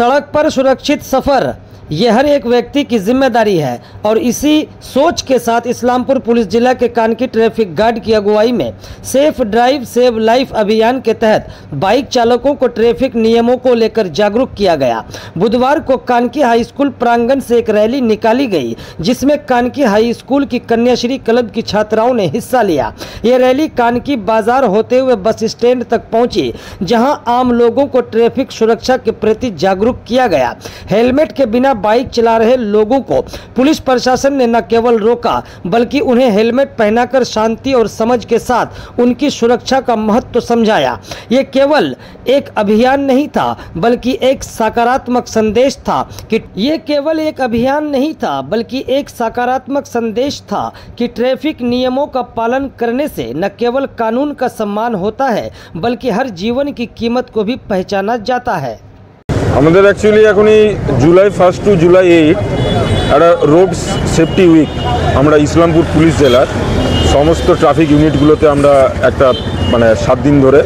सड़क पर सुरक्षित सफर ये हर एक व्यक्ति की जिम्मेदारी है और इसी सोच के साथ इस्लामपुर पुलिस जिला के कानकी ट्रैफिक गार्ड की अगुवाई में सेफ ड्राइव सेव लाइफ अभियान के तहत बाइक चालकों को ट्रैफिक नियमों को लेकर जागरूक किया गया। बुधवार को कानकी हाई स्कूल प्रांगण से एक रैली निकाली गई जिसमें कानकी हाई स्कूल की कन्याश्री क्लब की छात्राओं ने हिस्सा लिया। ये रैली कानकी बाजार होते हुए बस स्टैंड तक पहुंची जहां आम लोगों को ट्रैफिक सुरक्षा के प्रति जागरूक किया गया। हेलमेट के बिना बाइक चला रहे लोगों को पुलिस प्रशासन ने न केवल रोका बल्कि उन्हें हेलमेट पहनाकर शांति और समझ के साथ उनकी सुरक्षा का महत्व समझाया। ये केवल एक अभियान नहीं था बल्कि एक सकारात्मक संदेश था कि ट्रैफिक नियमों का पालन करने से न केवल कानून का सम्मान होता है बल्कि हर जीवन की कीमत को भी पहचाना जाता है। আমাদের অ্যাকচুয়ালি এখনই জুলাই 1 টু জুলাই 8 একটা রোড সেফটি উইক আমরা ইসলামপুর পুলিশ জেলার সমস্ত ট্রাফিক ইউনিটগুলোতে আমরা একটা 7 দিন ধরে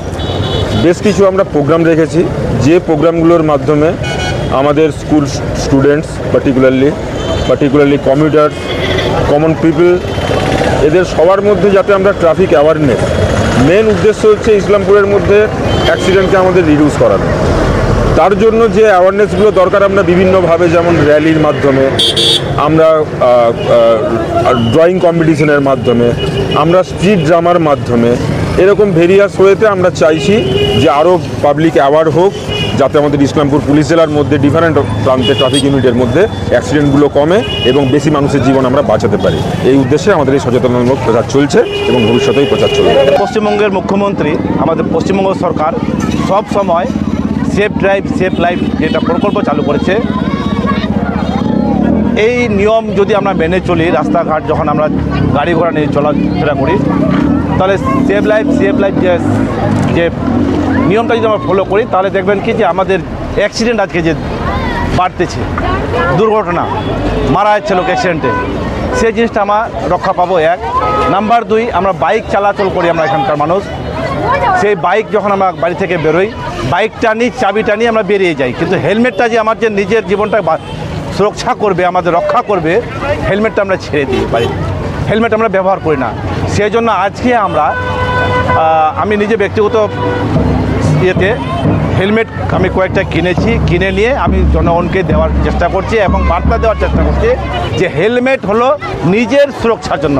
বেশ কিছু আমরা প্রোগ্রাম রেখেছি, যে প্রোগ্রামগুলোর মাধ্যমে আমাদের school students particularly commuter common people এদের সবার মধ্যে যাতে আমরা ট্রাফিক অ্যাওয়ারনেস, মেন উদ্দেশ্য হচ্ছে ইসলামপুরের মধ্যে অ্যাক্সিডেন্টকে আমাদের রিডিউস করানো। তার জন্য যে অ্যাওয়ারনেসগুলো দরকার আমরা বিভিন্নভাবে, যেমন র্যালির মাধ্যমে, আমরা ড্রয়িং কম্পিটিশনের মাধ্যমে, আমরা স্ট্রিট ড্রামার মাধ্যমে, এরকম ভেরিয়াস ওয়েতে আমরা চাইছি যে আরও পাবলিক অ্যাওয়ার হোক, যাতে আমাদের ইসলামপুর পুলিশ জেলার মধ্যে ডিফারেন্ট প্রান্তে ট্রাফিক ইউনিটের মধ্যে অ্যাক্সিডেন্টগুলো কমে এবং বেশি মানুষের জীবন আমরা বাঁচাতে পারি। এই উদ্দেশ্যে আমাদের এই সচেতনতামূলক প্রচার চলছে এবং ভবিষ্যতেই প্রচার চলবে। পশ্চিমবঙ্গের মুখ্যমন্ত্রী, আমাদের পশ্চিমবঙ্গ সরকার সব সময় সেফ ড্রাইভ সেফ লাইফ যেটা প্রকল্প চালু করেছে, এই নিয়ম যদি আমরা মেনে চলি, রাস্তাঘাট যখন আমরা গাড়ি ঘোড়া নিয়ে চলাফেরা করি, তাহলে সেফ লাইফ যে নিয়মটা যদি আমরা ফলো করি তাহলে দেখবেন কি যে আমাদের অ্যাক্সিডেন্ট আজকে যে বাড়তেছে, দুর্ঘটনা মারা যাচ্ছে লোক অ্যাক্সিডেন্টে, সেই জিনিসটা আমরা রক্ষা পাবো। 1 নাম্বার 2, আমরা বাইক চলাচল করি, আমরা এখানকার মানুষ, সেই বাইক যখন আমরা বাড়ি থেকে বেরোই, বাইকটা নিয়ে চাবিটা নিয়ে আমরা বেরিয়ে যাই, কিন্তু হেলমেটটা যে আমার যে নিজের জীবনটা সুরক্ষা করবে, আমাদের রক্ষা করবে, হেলমেটটা আমরা ছেড়ে দিই বাড়িতে, হেলমেট আমরা ব্যবহার করি না। সেই জন্য আজকে আমি নিজে ব্যক্তিগত ইয়েতে হেলমেট আমি কয়েকটা কিনে নিয়ে আমি জনগণকে দেওয়ার চেষ্টা করছি এবং বার্তা দেওয়ার চেষ্টা করছি যে হেলমেট হলো নিজের সুরক্ষার জন্য।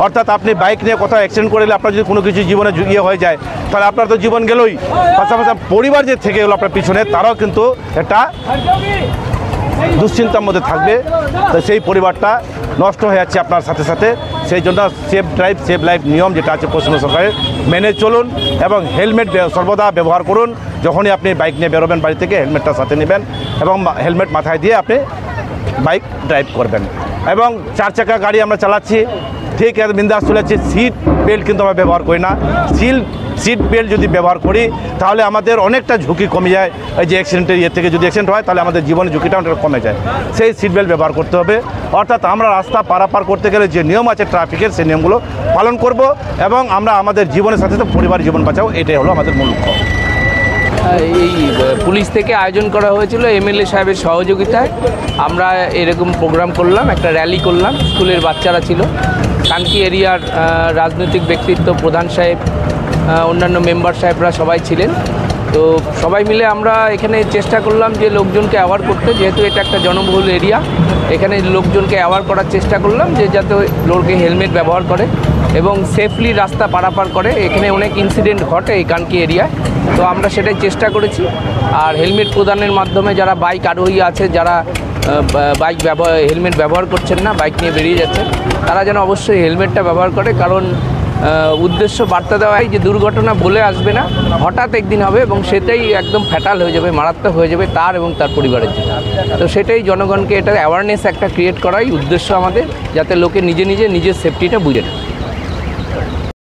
অর্থাৎ আপনি বাইক নিয়ে কোথাও অ্যাক্সিডেন্ট করলে আপনার যদি কোনো কিছু জীবনে হয়ে যায় তাহলে আপনার তো জীবন গেলই, পাশাপাশি পরিবার যে থেকে গেলো আপনার পিছনে, তারাও কিন্তু একটা দুশ্চিন্তার মধ্যে থাকবে, তো সেই পরিবারটা নষ্ট হয়ে যাচ্ছে আপনার সাথে সাথে। সেই জন্য সেফ ড্রাইভ সেফ লাইফ নিয়ম যেটা আছে পশ্চিমবঙ্গ সরকারের, মেনে চলুন এবং হেলমেট সর্বদা ব্যবহার করুন। যখনই আপনি বাইক নিয়ে বেরোবেন বাড়ি থেকে, হেলমেটটা সাথে নেবেন এবং হেলমেট মাথায় দিয়ে আপনি বাইক ড্রাইভ করবেন। এবং 4 চাকা গাড়ি আমরা চালাচ্ছি, ঠিক বিন্দাস চলেছে, সিট বেল্ট কিন্তু আমরা ব্যবহার করি না। সিট বেল্ট যদি ব্যবহার করি তাহলে আমাদের অনেকটা ঝুঁকি কমে যায়। এই যে অ্যাক্সিডেন্টের থেকে যদি অ্যাক্সিডেন্ট হয় তাহলে আমাদের জীবনের ঝুঁকিটা অনেকটা কমে যায়, সেই সিট বেল্ট ব্যবহার করতে হবে। অর্থাৎ আমরা রাস্তা পারাপার করতে গেলে যে নিয়ম আছে ট্রাফিকের, সেই নিয়মগুলো পালন করব এবং আমরা আমাদের জীবনের সাথে সাথে পরিবারের জীবন বাঁচাবো, এটাই হলো আমাদের মূল লক্ষ্য। এই পুলিশ থেকে আয়োজন করা হয়েছিল এমএলএ সাহেবের সহযোগিতায়। আমরা এরকম প্রোগ্রাম করলাম, একটা র্যালি করলাম, স্কুলের বাচ্চারা ছিল, কানকি এরিয়ার রাজনৈতিক ব্যক্তিত্ব, প্রধান সাহেব, অন্যান্য মেম্বার সাহেবরা সবাই ছিলেন। তো সবাই মিলে আমরা এখানে চেষ্টা করলাম যে লোকজনকে অ্যাওয়ার করতে, যেহেতু এটা একটা জনবহুল এরিয়া, এখানে লোকজনকে অ্যাওয়ার করার চেষ্টা করলাম যে যাতে লোকে হেলমেট ব্যবহার করে এবং সেফলি রাস্তা পারাপার করে। এখানে অনেক ইনসিডেন্ট ঘটে এই কানকি এরিয়ায়, তো আমরা সেটাই চেষ্টা করেছি। আর হেলমেট প্রদানের মাধ্যমে যারা বাইক আরোহী আছে, যারা হেলমেট ব্যবহার করছেন না, বাইক নিয়ে বেরিয়ে যাচ্ছেন, তারা যেন অবশ্যই হেলমেটটা ব্যবহার করে। কারণ উদ্দেশ্য বার্তা দেওয়াই যে দুর্ঘটনা বলে আসবে না, হঠাৎ একদিন হবে এবং সেটাই একদম ফ্যাটাল হয়ে যাবে, মারাত্মক হয়ে যাবে তার এবং তার পরিবারের জন্য। তো সেটাই জনগণকে এটা অ্যাওয়ারনেস একটা ক্রিয়েট করাই উদ্দেশ্য আমাদের, যাতে লোকে নিজের সেফটিটা বুঝে নেয়।